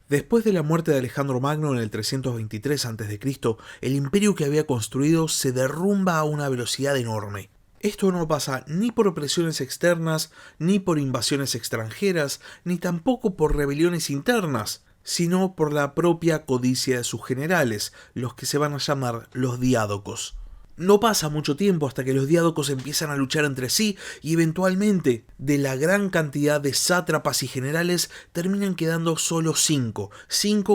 Después de la muerte de Alejandro Magno en el 323 a.C., el imperio que había construido se derrumba a una velocidad enorme. Esto no pasa ni por presiones externas, ni por invasiones extranjeras, ni tampoco por rebeliones internas, sino por la propia codicia de sus generales, los que se van a llamar los diádocos. No pasa mucho tiempo hasta que los diádocos empiezan a luchar entre sí y eventualmente, de la gran cantidad de sátrapas y generales, terminan quedando solo 5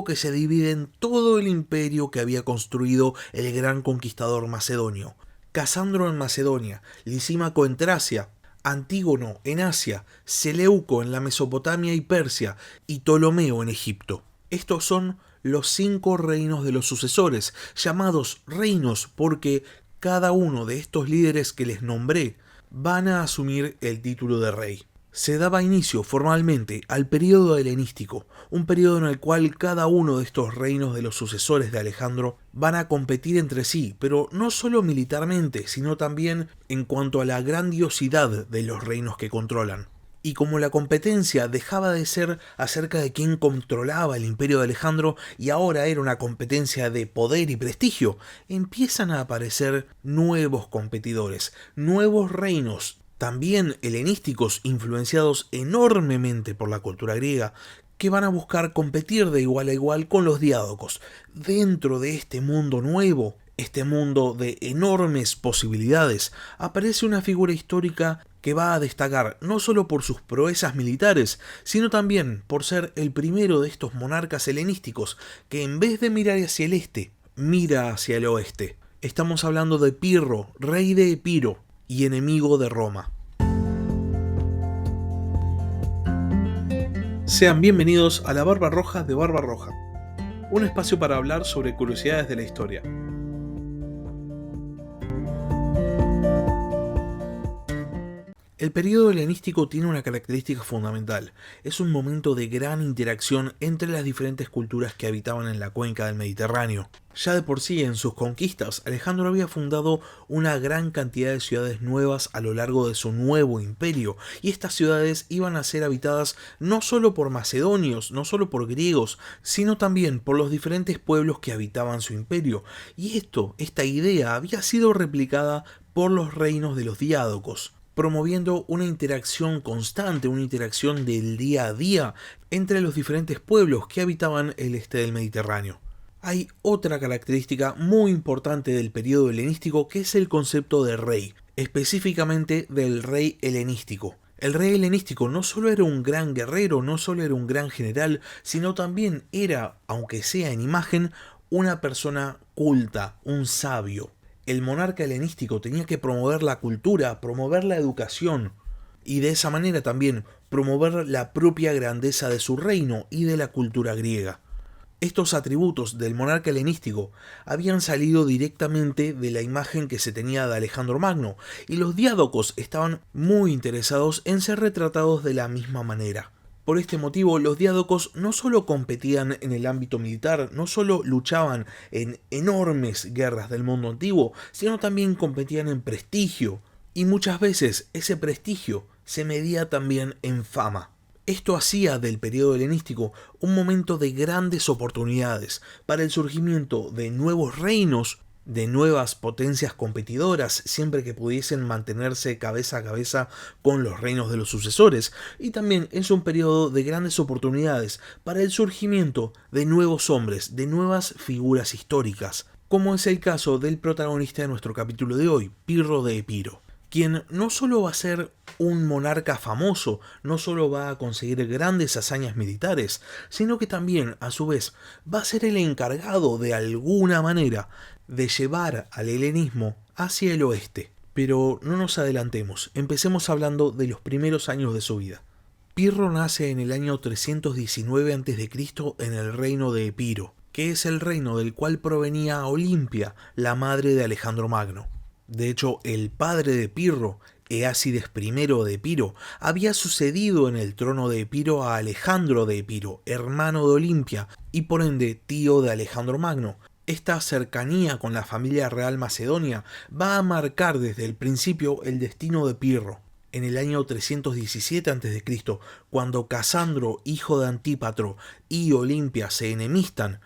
que se dividen todo el imperio que había construido el gran conquistador macedonio. Casandro en Macedonia, Lisímaco en Tracia, Antígono en Asia, Seleuco en la Mesopotamia y Persia, y Ptolomeo en Egipto. Estos son los 5 reinos de los sucesores, llamados reinos porque cada uno de estos líderes que les nombré van a asumir el título de rey. Se daba inicio formalmente al período helenístico, un período en el cual cada uno de estos reinos de los sucesores de Alejandro van a competir entre sí, pero no solo militarmente, sino también en cuanto a la grandiosidad de los reinos que controlan. Y como la competencia dejaba de ser acerca de quién controlaba el imperio de Alejandro y ahora era una competencia de poder y prestigio, empiezan a aparecer nuevos competidores, nuevos reinos, también helenísticos influenciados enormemente por la cultura griega, que van a buscar competir de igual a igual con los diádocos. Dentro de este mundo nuevo, este mundo de enormes posibilidades, aparece una figura histórica que va a destacar no solo por sus proezas militares, sino también por ser el primero de estos monarcas helenísticos que en vez de mirar hacia el este, mira hacia el oeste. Estamos hablando de Pirro, rey de Epiro y enemigo de Roma. Sean bienvenidos a La Barba Roja de Barba Roja, un espacio para hablar sobre curiosidades de la historia. El período helenístico tiene una característica fundamental. Es un momento de gran interacción entre las diferentes culturas que habitaban en la cuenca del Mediterráneo. Ya de por sí, en sus conquistas, Alejandro había fundado una gran cantidad de ciudades nuevas a lo largo de su nuevo imperio, y estas ciudades iban a ser habitadas no solo por macedonios, no solo por griegos, sino también por los diferentes pueblos que habitaban su imperio. Y esta idea había sido replicada por los reinos de los diádocos, promoviendo una interacción constante, una interacción del día a día entre los diferentes pueblos que habitaban el este del Mediterráneo. Hay otra característica muy importante del periodo helenístico que es el concepto de rey, específicamente del rey helenístico. El rey helenístico no solo era un gran guerrero, no solo era un gran general, sino también era, aunque sea en imagen, una persona culta, un sabio. El monarca helenístico tenía que promover la cultura, promover la educación y de esa manera también promover la propia grandeza de su reino y de la cultura griega. Estos atributos del monarca helenístico habían salido directamente de la imagen que se tenía de Alejandro Magno, y los diádocos estaban muy interesados en ser retratados de la misma manera. Por este motivo, los diádocos no solo competían en el ámbito militar, no solo luchaban en enormes guerras del mundo antiguo, sino también competían en prestigio, y muchas veces ese prestigio se medía también en fama. Esto hacía del periodo helenístico un momento de grandes oportunidades para el surgimiento de nuevos reinos, de nuevas potencias competidoras, siempre que pudiesen mantenerse cabeza a cabeza con los reinos de los sucesores, y también es un periodo de grandes oportunidades para el surgimiento de nuevos hombres, de nuevas figuras históricas, como es el caso del protagonista de nuestro capítulo de hoy, Pirro de Epiro, quien no solo va a ser un monarca famoso, no solo va a conseguir grandes hazañas militares, sino que también, a su vez, va a ser el encargado de alguna manera de llevar al helenismo hacia el oeste. Pero no nos adelantemos, empecemos hablando de los primeros años de su vida. Pirro nace en el año 319 a.C. en el reino de Epiro, que es el reino del cual provenía Olimpia, la madre de Alejandro Magno. De hecho, el padre de Pirro, Eácides I de Epiro, había sucedido en el trono de Epiro a Alejandro de Epiro, hermano de Olimpia, y por ende tío de Alejandro Magno. Esta cercanía con la familia real macedonia va a marcar desde el principio el destino de Pirro. En el año 317 a.C., cuando Casandro, hijo de Antípatro, y Olimpia se enemistan,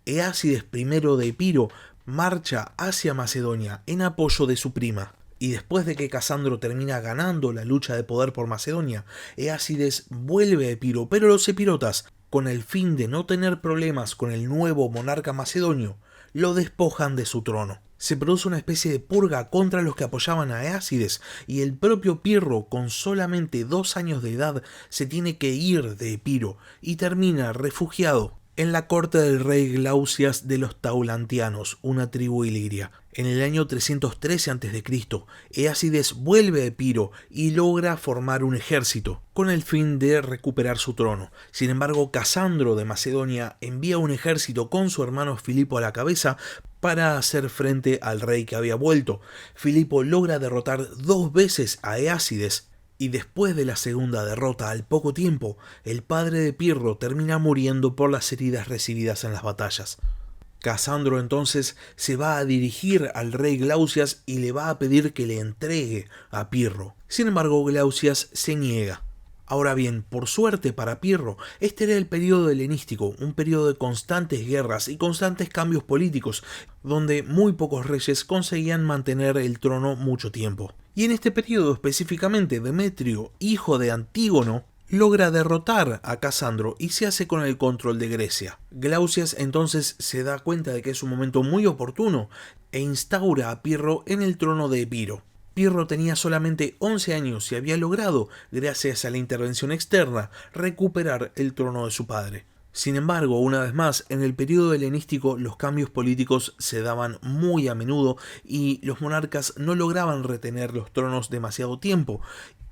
Eácides I de Epiro marcha hacia Macedonia en apoyo de su prima. Y después de que Casandro termina ganando la lucha de poder por Macedonia, Eácides vuelve a Epiro, pero los epirotas, con el fin de no tener problemas con el nuevo monarca macedonio, lo despojan de su trono. Se produce una especie de purga contra los que apoyaban a Eácides, y el propio Pirro, con solamente 2 años de edad, se tiene que ir de Epiro y termina refugiado en la corte del rey Glaucias de los Taulantianos, una tribu iliria. En el año 313 a.C., Eácides vuelve a Epiro y logra formar un ejército, con el fin de recuperar su trono. Sin embargo, Casandro de Macedonia envía un ejército con su hermano Filipo a la cabeza para hacer frente al rey que había vuelto. Filipo logra derrotar 2 veces a Eácides, y después de la segunda derrota, al poco tiempo, el padre de Pirro termina muriendo por las heridas recibidas en las batallas. Casandro entonces se va a dirigir al rey Glaucias y le va a pedir que le entregue a Pirro. Sin embargo, Glaucias se niega. Ahora bien, por suerte para Pirro, este era el periodo helenístico, un periodo de constantes guerras y constantes cambios políticos, donde muy pocos reyes conseguían mantener el trono mucho tiempo. Y en este periodo específicamente, Demetrio, hijo de Antígono, logra derrotar a Casandro y se hace con el control de Grecia. Glaucias entonces se da cuenta de que es un momento muy oportuno e instaura a Pirro en el trono de Epiro. Pirro tenía solamente 11 años y había logrado, gracias a la intervención externa, recuperar el trono de su padre. Sin embargo, una vez más, en el periodo helenístico los cambios políticos se daban muy a menudo y los monarcas no lograban retener los tronos demasiado tiempo.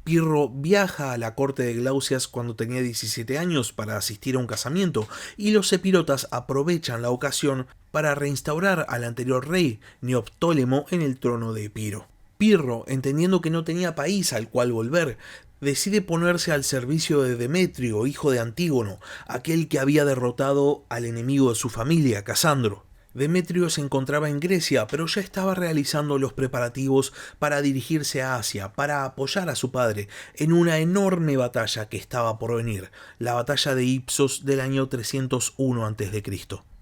Pirro viaja a la corte de Glaucias cuando tenía 17 años para asistir a un casamiento, y los epirotas aprovechan la ocasión para reinstaurar al anterior rey, Neoptólemo, en el trono de Epiro. Pirro, entendiendo que no tenía país al cual volver, decide ponerse al servicio de Demetrio, hijo de Antígono, aquel que había derrotado al enemigo de su familia, Casandro. Demetrio se encontraba en Grecia, pero ya estaba realizando los preparativos para dirigirse a Asia, para apoyar a su padre en una enorme batalla que estaba por venir, la batalla de Ipsos del año 301 a.C.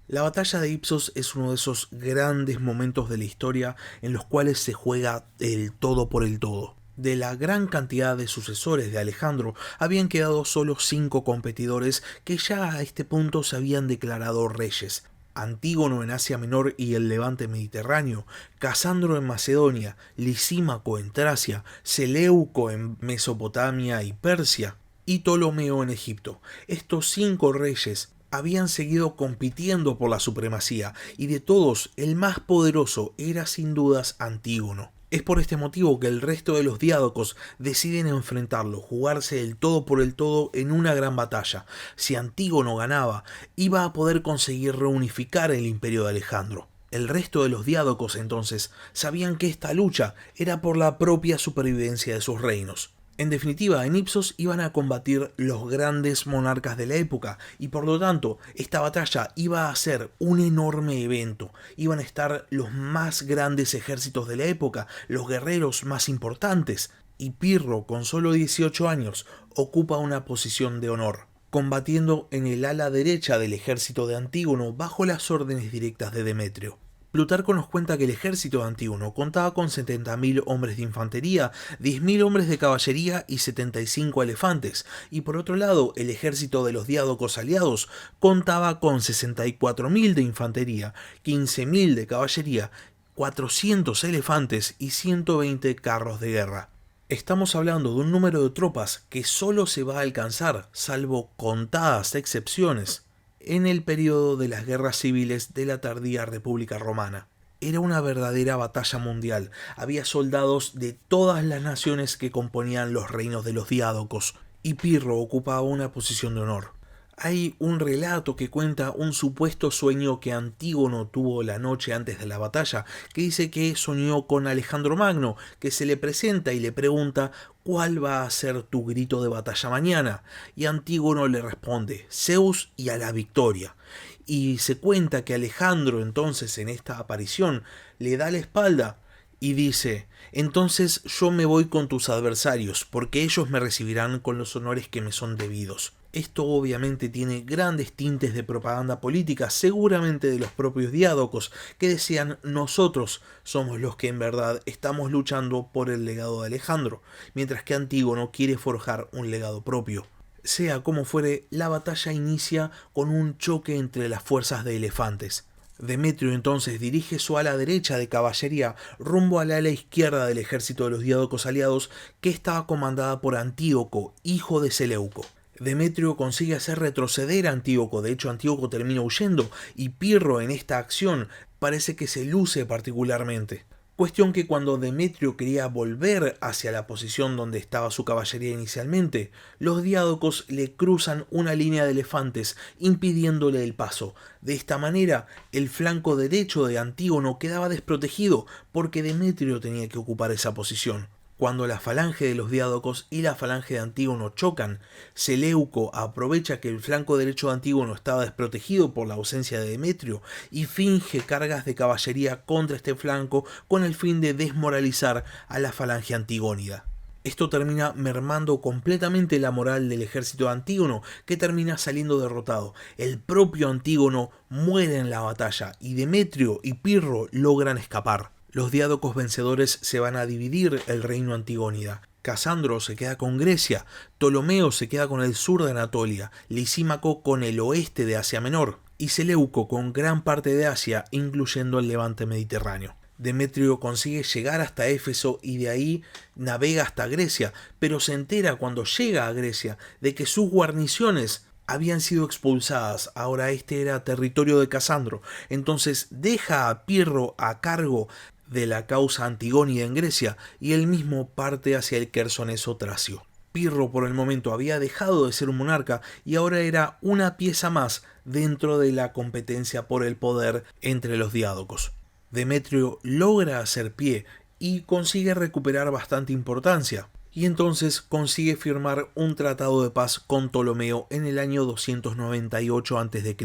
La batalla de Ipsos es uno de esos grandes momentos de la historia en los cuales se juega el todo por el todo. De la gran cantidad de sucesores de Alejandro, habían quedado solo 5 competidores que ya a este punto se habían declarado reyes. Antígono en Asia Menor y el Levante Mediterráneo, Casandro en Macedonia, Lisímaco en Tracia, Seleuco en Mesopotamia y Persia, y Ptolomeo en Egipto. Estos 5 reyes habían seguido compitiendo por la supremacía, y de todos el más poderoso era sin dudas Antígono. Es por este motivo que el resto de los diádocos deciden enfrentarlo, jugarse el todo por el todo en una gran batalla. Si Antígono ganaba, iba a poder conseguir reunificar el imperio de Alejandro. El resto de los diádocos entonces sabían que esta lucha era por la propia supervivencia de sus reinos. En definitiva, en Ipsos iban a combatir los grandes monarcas de la época y por lo tanto esta batalla iba a ser un enorme evento. Iban a estar los más grandes ejércitos de la época, los guerreros más importantes, y Pirro, con solo 18 años, ocupa una posición de honor, combatiendo en el ala derecha del ejército de Antígono bajo las órdenes directas de Demetrio. Plutarco nos cuenta que el ejército de Antígono contaba con 70.000 hombres de infantería, 10.000 hombres de caballería y 75 elefantes, y por otro lado el ejército de los diádocos aliados contaba con 64.000 de infantería, 15.000 de caballería, 400 elefantes y 120 carros de guerra. Estamos hablando de un número de tropas que solo se va a alcanzar, salvo contadas excepciones, en el periodo de las guerras civiles de la tardía República Romana. Era una verdadera batalla mundial. Había soldados de todas las naciones que componían los reinos de los diádocos, y Pirro ocupaba una posición de honor. Hay un relato que cuenta un supuesto sueño que Antígono tuvo la noche antes de la batalla, que dice que soñó con Alejandro Magno, que se le presenta y le pregunta ¿cuál va a ser tu grito de batalla mañana? Y Antígono le responde Zeus y a la victoria. Y se cuenta que Alejandro entonces en esta aparición le da la espalda y dice: entonces yo me voy con tus adversarios, porque ellos me recibirán con los honores que me son debidos. Esto obviamente tiene grandes tintes de propaganda política, seguramente de los propios diádocos, que decían: nosotros somos los que en verdad estamos luchando por el legado de Alejandro, mientras que Antígono quiere forjar un legado propio. Sea como fuere, la batalla inicia con un choque entre las fuerzas de elefantes. Demetrio entonces dirige su ala derecha de caballería rumbo al ala izquierda del ejército de los diádocos aliados, que estaba comandada por Antíoco, hijo de Seleuco. Demetrio consigue hacer retroceder a Antíoco, de hecho Antíoco termina huyendo, y Pirro en esta acción parece que se luce particularmente. Cuestión que cuando Demetrio quería volver hacia la posición donde estaba su caballería inicialmente, los diádocos le cruzan una línea de elefantes impidiéndole el paso. De esta manera, el flanco derecho de Antígono quedaba desprotegido porque Demetrio tenía que ocupar esa posición. Cuando la falange de los diádocos y la falange de Antígono chocan, Seleuco aprovecha que el flanco derecho de Antígono estaba desprotegido por la ausencia de Demetrio y finge cargas de caballería contra este flanco con el fin de desmoralizar a la falange antigónida. Esto termina mermando completamente la moral del ejército de Antígono, que termina saliendo derrotado. El propio Antígono muere en la batalla y Demetrio y Pirro logran escapar. Los diádocos vencedores se van a dividir el reino antigónida. Casandro se queda con Grecia, Ptolomeo se queda con el sur de Anatolia, Lisímaco con el oeste de Asia Menor y Seleuco con gran parte de Asia, incluyendo el levante mediterráneo. Demetrio consigue llegar hasta Éfeso y de ahí navega hasta Grecia, pero se entera cuando llega a Grecia de que sus guarniciones habían sido expulsadas. Ahora este era territorio de Casandro. Entonces deja a Pirro a cargo de la causa antigónida en Grecia y él mismo parte hacia el Quersoneso Tracio. Pirro por el momento había dejado de ser un monarca y ahora era una pieza más dentro de la competencia por el poder entre los diádocos. Demetrio logra hacer pie y consigue recuperar bastante importancia, y entonces consigue firmar un tratado de paz con Ptolomeo en el año 298 a.C.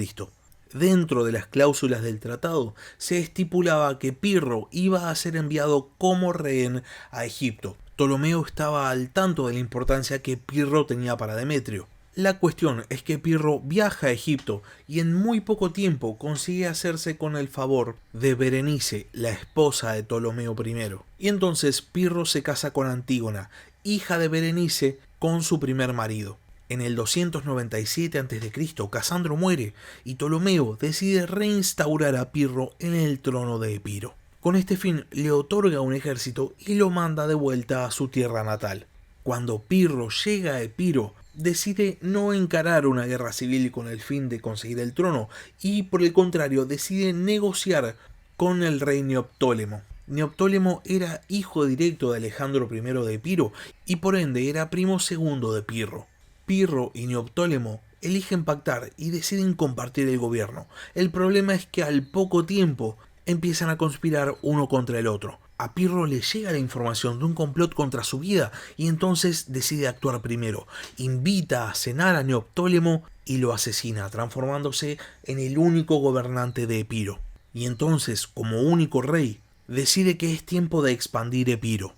Dentro de las cláusulas del tratado se estipulaba que Pirro iba a ser enviado como rehén a Egipto. Ptolomeo estaba al tanto de la importancia que Pirro tenía para Demetrio. La cuestión es que Pirro viaja a Egipto y en muy poco tiempo consigue hacerse con el favor de Berenice, la esposa de Ptolomeo I. Y entonces Pirro se casa con Antígona, hija de Berenice, con su primer marido. En el 297 a.C., Casandro muere y Ptolomeo decide reinstaurar a Pirro en el trono de Epiro. Con este fin le otorga un ejército y lo manda de vuelta a su tierra natal. Cuando Pirro llega a Epiro, decide no encarar una guerra civil con el fin de conseguir el trono y por el contrario decide negociar con el rey Neoptólemo. Neoptólemo era hijo directo de Alejandro I de Epiro y por ende era primo segundo de Pirro. Pirro y Neoptólemo eligen pactar y deciden compartir el gobierno. El problema es que al poco tiempo empiezan a conspirar uno contra el otro. A Pirro le llega la información de un complot contra su vida y entonces decide actuar primero. Invita a cenar a Neoptólemo y lo asesina, transformándose en el único gobernante de Epiro. Y entonces, como único rey, decide que es tiempo de expandir Epiro.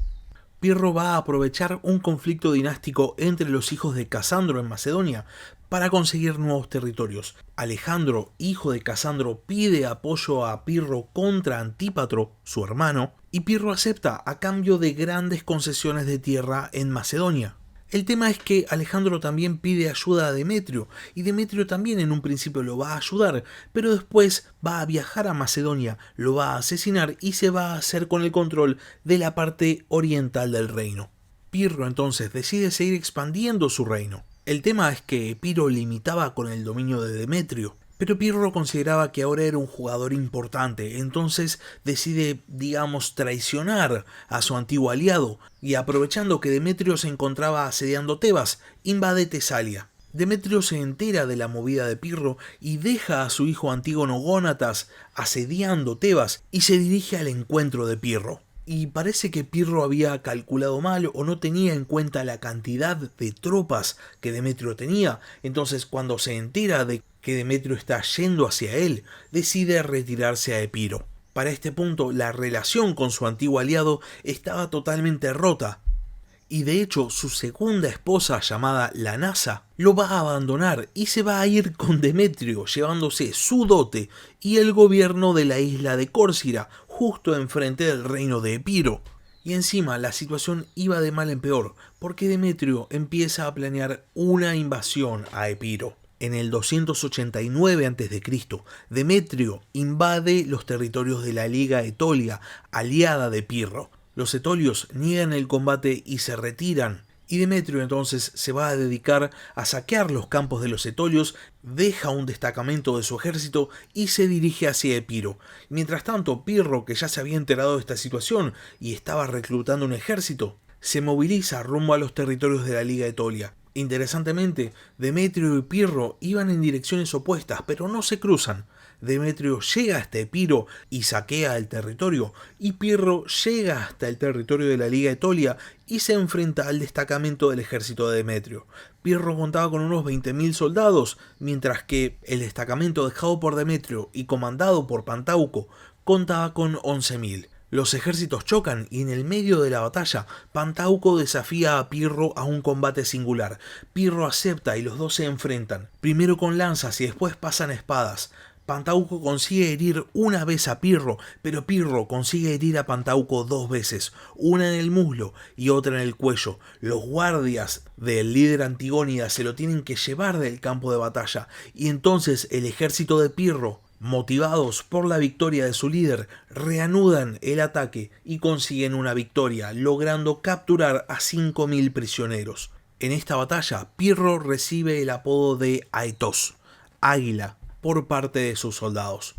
Pirro va a aprovechar un conflicto dinástico entre los hijos de Casandro en Macedonia para conseguir nuevos territorios. Alejandro, hijo de Casandro, pide apoyo a Pirro contra Antípatro, su hermano, y Pirro acepta a cambio de grandes concesiones de tierra en Macedonia. El tema es que Alejandro también pide ayuda a Demetrio, y Demetrio también en un principio lo va a ayudar, pero después va a viajar a Macedonia, lo va a asesinar y se va a hacer con el control de la parte oriental del reino. Pirro entonces decide seguir expandiendo su reino. El tema es que Epiro limitaba con el dominio de Demetrio, pero Pirro consideraba que ahora era un jugador importante, entonces decide, traicionar a su antiguo aliado, y aprovechando que Demetrio se encontraba asediando Tebas, invade Tesalia. Demetrio se entera de la movida de Pirro y deja a su hijo Antígono Gónatas asediando Tebas y se dirige al encuentro de Pirro. Y parece que Pirro había calculado mal o no tenía en cuenta la cantidad de tropas que Demetrio tenía, entonces cuando se entera de que Demetrio está yendo hacia él, decide retirarse a Epiro. Para este punto, la relación con su antiguo aliado estaba totalmente rota, y de hecho su segunda esposa, llamada Lanasa, lo va a abandonar y se va a ir con Demetrio, llevándose su dote y el gobierno de la isla de Córcira, justo enfrente del reino de Epiro. Y encima la situación iba de mal en peor, porque Demetrio empieza a planear una invasión a Epiro. En el 289 a.C., Demetrio invade los territorios de la Liga Etolia, aliada de Pirro. Los etolios niegan el combate y se retiran, y Demetrio entonces se va a dedicar a saquear los campos de los etolios, deja un destacamento de su ejército y se dirige hacia Epiro. Mientras tanto, Pirro, que ya se había enterado de esta situación y estaba reclutando un ejército, se moviliza rumbo a los territorios de la Liga Etolia. Interesantemente, Demetrio y Pirro iban en direcciones opuestas, pero no se cruzan. Demetrio llega hasta Epiro y saquea el territorio, y Pirro llega hasta el territorio de la Liga Etolia y se enfrenta al destacamento del ejército de Demetrio. Pirro contaba con unos 20.000 soldados, mientras que el destacamento dejado por Demetrio y comandado por Pantauco contaba con 11.000. Los ejércitos chocan y en el medio de la batalla, Pantauco desafía a Pirro a un combate singular. Pirro acepta y los dos se enfrentan, primero con lanzas y después pasan espadas. Pantauco consigue herir una vez a Pirro, pero Pirro consigue herir a Pantauco 2 veces, una en el muslo y otra en el cuello. Los guardias del líder Antigónida se lo tienen que llevar del campo de batalla, y entonces el ejército de Pirro, motivados por la victoria de su líder, reanudan el ataque y consiguen una victoria, logrando capturar a 5.000 prisioneros. En esta batalla, Pirro recibe el apodo de Aetos, águila, por parte de sus soldados.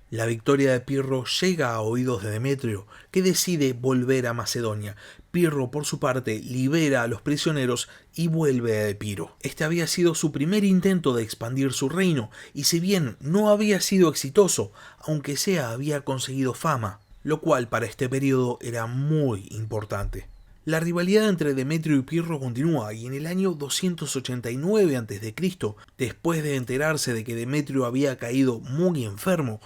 La victoria de Pirro llega a oídos de Demetrio, que decide volver a Macedonia. Pirro, por su parte, libera a los prisioneros y vuelve a Epiro. Este había sido su primer intento de expandir su reino, y si bien no había sido exitoso, aunque sea había conseguido fama, lo cual para este periodo era muy importante. La rivalidad entre Demetrio y Pirro continúa, y en el año 289 a.C., después de enterarse de que Demetrio había caído muy enfermo,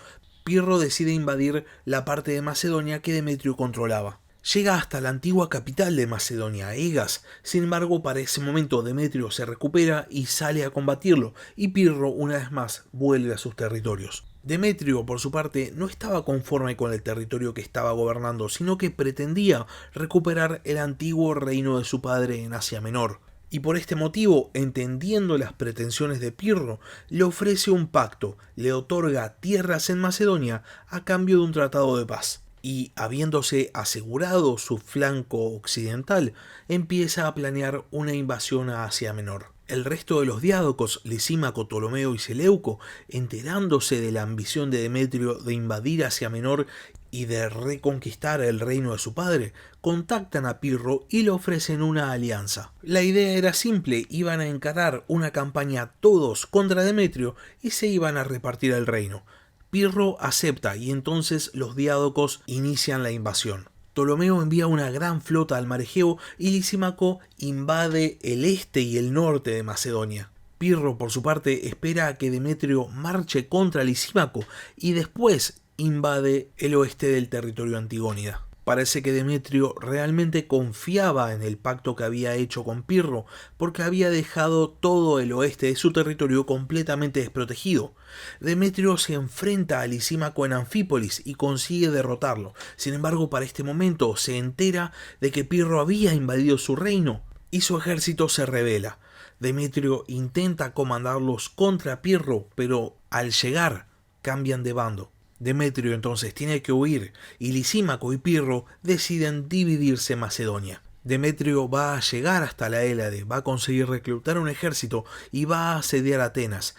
Pirro decide invadir la parte de Macedonia que Demetrio controlaba. Llega hasta la antigua capital de Macedonia, Egas. Sin embargo, para ese momento Demetrio se recupera y sale a combatirlo, y Pirro una vez más vuelve a sus territorios. Demetrio, por su parte, no estaba conforme con el territorio que estaba gobernando, sino que pretendía recuperar el antiguo reino de su padre en Asia Menor. Y por este motivo, entendiendo las pretensiones de Pirro, le ofrece un pacto, le otorga tierras en Macedonia a cambio de un tratado de paz. Y, habiéndose asegurado su flanco occidental, empieza a planear una invasión a Asia Menor. El resto de los diádocos, Lisímaco, Ptolomeo y Seleuco, enterándose de la ambición de Demetrio de invadir Asia Menor y de reconquistar el reino de su padre, contactan a Pirro y le ofrecen una alianza. La idea era simple: iban a encarar una campaña todos contra Demetrio y se iban a repartir el reino. Pirro acepta y entonces los diádocos inician la invasión. Ptolomeo envía una gran flota al mar Egeo y Lisímaco invade el este y el norte de Macedonia. Pirro, por su parte, espera a que Demetrio marche contra Lisímaco y después invade el oeste del territorio antigónida. Parece que Demetrio realmente confiaba en el pacto que había hecho con Pirro, porque había dejado todo el oeste de su territorio completamente desprotegido. Demetrio se enfrenta a Lisímaco en Anfípolis y consigue derrotarlo. Sin embargo, para este momento se entera de que Pirro había invadido su reino y su ejército se rebela. Demetrio intenta comandarlos contra Pirro, pero al llegar cambian de bando. Demetrio entonces tiene que huir y Lisímaco y Pirro deciden dividirse Macedonia. Demetrio va a llegar hasta la Hélade, va a conseguir reclutar un ejército y va a asediar Atenas.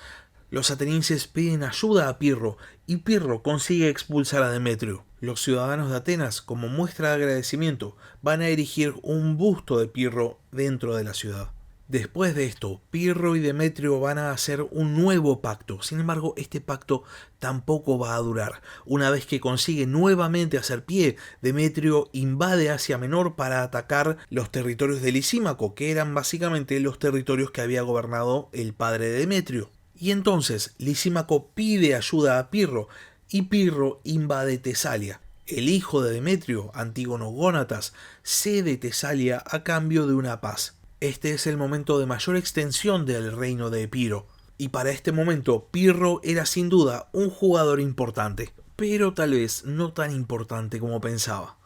Los atenienses piden ayuda a Pirro y Pirro consigue expulsar a Demetrio. Los ciudadanos de Atenas, como muestra de agradecimiento, van a erigir un busto de Pirro dentro de la ciudad. Después de esto, Pirro y Demetrio van a hacer un nuevo pacto. Sin embargo, este pacto tampoco va a durar. Una vez que consigue nuevamente hacer pie, Demetrio invade Asia Menor para atacar los territorios de Lisímaco, que eran básicamente los territorios que había gobernado el padre de Demetrio. Y entonces Lisímaco pide ayuda a Pirro, y Pirro invade Tesalia. El hijo de Demetrio, Antígono Gónatas, cede Tesalia a cambio de una paz. Este es el momento de mayor extensión del reino de Epiro, y para este momento Pirro era sin duda un jugador importante, pero tal vez no tan importante como pensaba.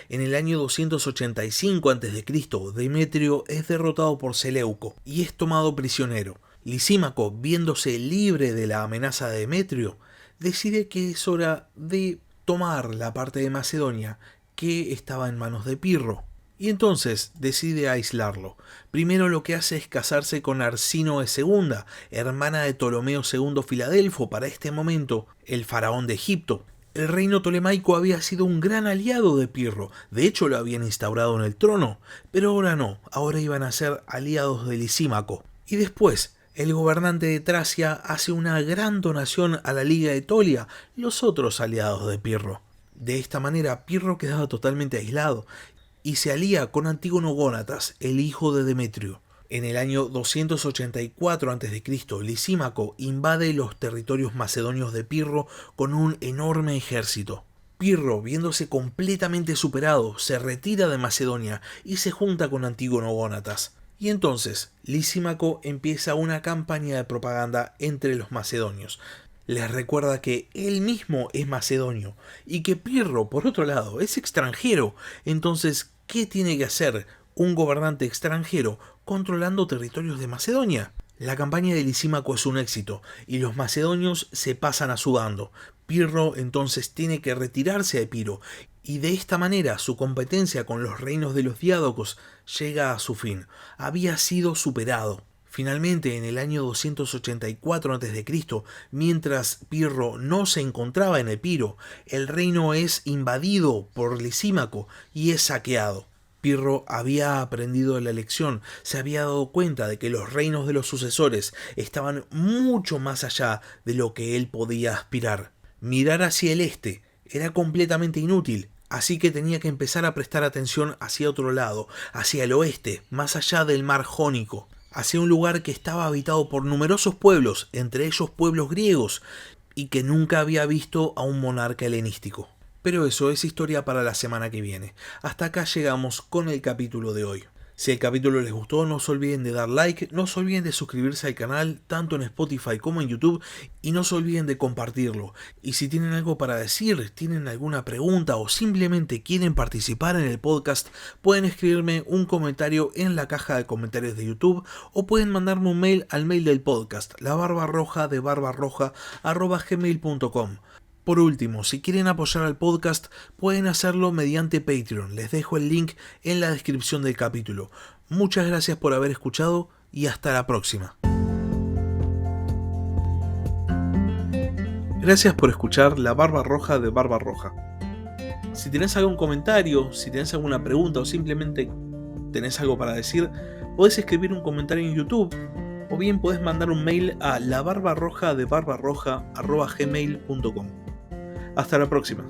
En el año 285 a.C., Demetrio es derrotado por Seleuco y es tomado prisionero. Lisímaco, viéndose libre de la amenaza de Demetrio, decide que es hora de tomar la parte de Macedonia que estaba en manos de Pirro. Y entonces decide aislarlo. Primero lo que hace es casarse con Arsínoe II, hermana de Ptolomeo II Filadelfo, para este momento el faraón de Egipto. El reino tolemaico había sido un gran aliado de Pirro, de hecho lo habían instaurado en el trono, pero ahora no, ahora iban a ser aliados de Lisímaco. Y después, el gobernante de Tracia hace una gran donación a la Liga Etolia, los otros aliados de Pirro. De esta manera, Pirro quedaba totalmente aislado y se alía con Antígono Gónatas, el hijo de Demetrio. En el año 284 a.C., Lisímaco invade los territorios macedonios de Pirro con un enorme ejército. Pirro, viéndose completamente superado, se retira de Macedonia y se junta con Antígono Gónatas. Y entonces, Lisímaco empieza una campaña de propaganda entre los macedonios. Les recuerda que él mismo es macedonio y que Pirro, por otro lado, es extranjero. Entonces, ¿qué tiene que hacer un gobernante extranjero controlando territorios de Macedonia? La campaña de Lisímaco es un éxito y los macedonios se pasan a su bando. Pirro entonces tiene que retirarse de Epiro y de esta manera su competencia con los reinos de los diádocos llega a su fin. Había sido superado. Finalmente, en el año 284 a.C., mientras Pirro no se encontraba en Epiro, el reino es invadido por Lisímaco y es saqueado. Pirro había aprendido la lección, se había dado cuenta de que los reinos de los sucesores estaban mucho más allá de lo que él podía aspirar. Mirar hacia el este era completamente inútil, así que tenía que empezar a prestar atención hacia otro lado, hacia el oeste, más allá del mar Jónico, hacia un lugar que estaba habitado por numerosos pueblos, entre ellos pueblos griegos, y que nunca había visto a un monarca helenístico. Pero eso es historia para la semana que viene. Hasta acá llegamos con el capítulo de hoy. Si el capítulo les gustó, no se olviden de dar like, no se olviden de suscribirse al canal, tanto en Spotify como en YouTube, y no se olviden de compartirlo. Y si tienen algo para decir, tienen alguna pregunta o simplemente quieren participar en el podcast, pueden escribirme un comentario en la caja de comentarios de YouTube o pueden mandarme un mail al mail del podcast, labarbarroja@gmail.com. Por último, si quieren apoyar al podcast, pueden hacerlo mediante Patreon. Les dejo el link en la descripción del capítulo. Muchas gracias por haber escuchado y hasta la próxima. Gracias por escuchar La Barba Roja de Barbarroja. Si tenés algún comentario, si tenés alguna pregunta o simplemente tenés algo para decir, podés escribir un comentario en YouTube o bien podés mandar un mail a labarbarroja@gmail.com. Hasta la próxima.